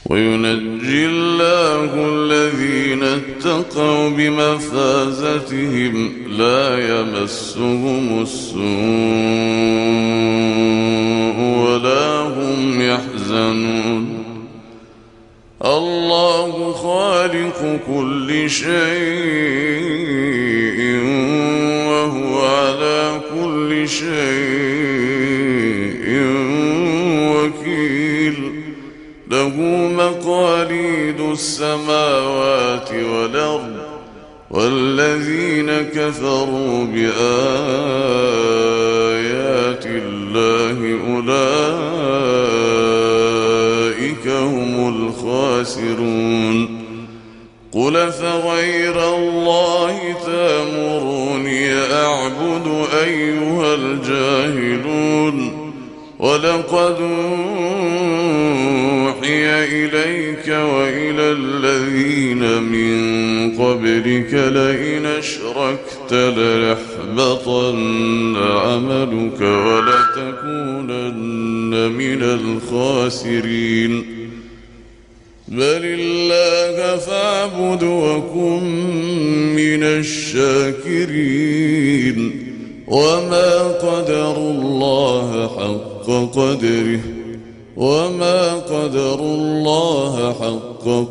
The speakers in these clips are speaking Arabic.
وينجي الله الذين اتقوا بمفازتهم لا يمسهم السوء ولا هم يحزنون. الله خالق كل شيء وهو على كل شيء وكيل. له مقاليد السماوات والأرض والذين كفروا بآيات الله أولئك هم الخاسرون. قل فغير الله تأمروني أعبد أيها الجاهلون. ولقد أوحي إليك وإلى الذين من قبلك لئن أشركت ليحبطن عملك ولتكونن من الخاسرين. بل الله فاعبد وكن من الشاكرين. وما قدروا الله حق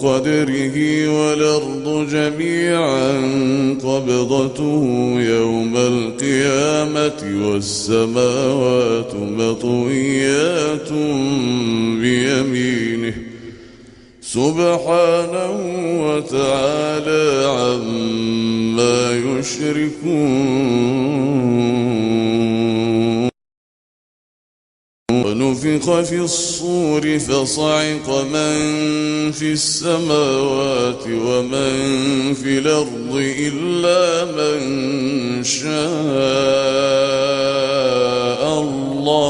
قدره والأرض جميعا قبضته يوم القيامة والسماوات مطويات بيمينه سبحانه وتعالى عما يشركون. ونفخ في الصور فصعق من في السماوات ومن في الأرض إلا من شاء الله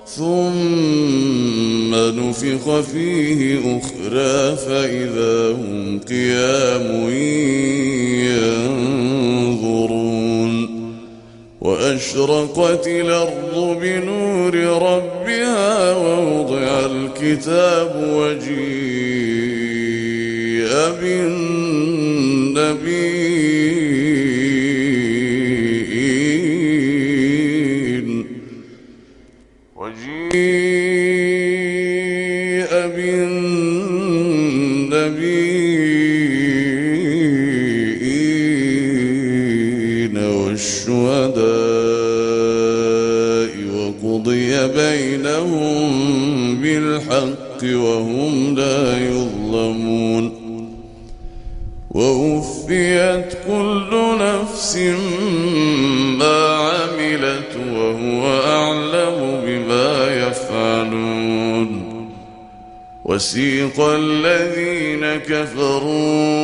ثم نفخ فيه أخرى فإذا هم قيام ينظرون. وأشرقت الأرض بنور ربها ووضع الكتاب وجيء بالنبيين والشهداء وقضي بينهم بالحق وهم لا يظلمون. ووفيت كل نفس ما عملت وهو أعلم بما يفعلون. وسيق الذين كفروا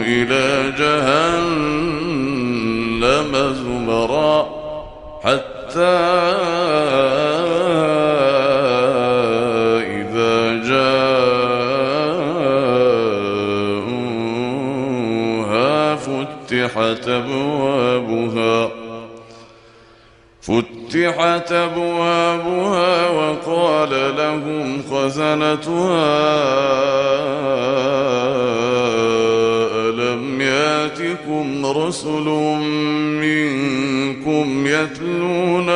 إلى جهنم زمرا حتى إذا جاءوها فتحت أبوابها وقال لهم خزنتها ألم يأتكم رسل منكم يتلون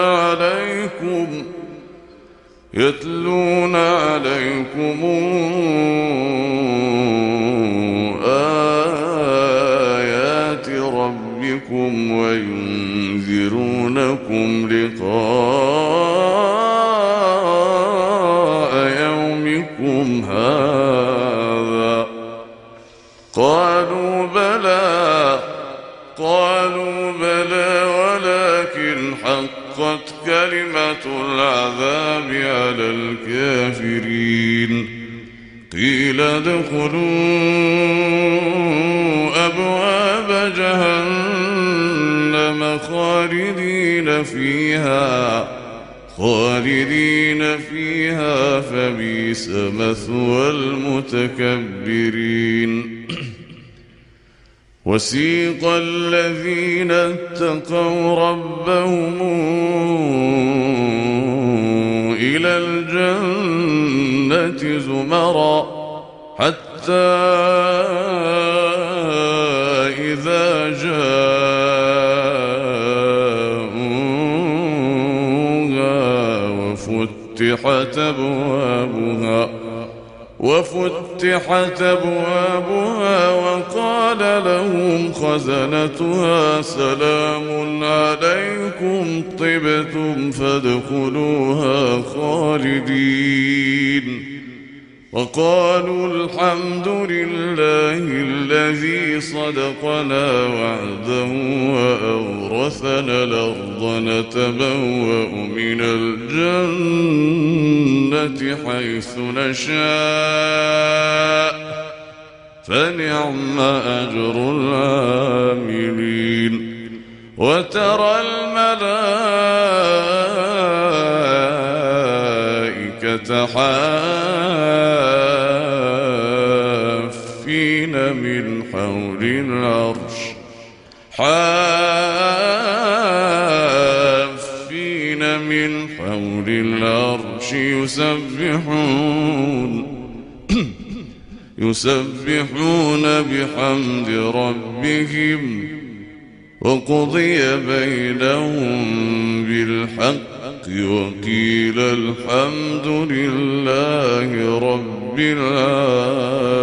عليكم آيات ربكم وينذرونكم لقاء يومكم هذا. قالوا بلى ولكن حقت كلمة العذاب على الكافرين. قيل ادخلوا أبواب جهنم خالدين فيها فبئس مثوى المتكبرين. وسيق الذين اتقوا ربهم إلى الجنة زمرا حتى إذا جاءوها وفتحت أبوابها وقال لهم خزنتها سلام عليكم طبتم فادخلوها خالدين وقالوا الحمد لله الذي صدقنا وعده وأورثنا الأرض نتبوأ من الجنة حيث نشاء فنعم أجر العاملين وترى الملائكة حافين من حول العرش يسبحون بحمد ربهم وقضي بينهم بالحق وقيل الحمد لله رب العالمين.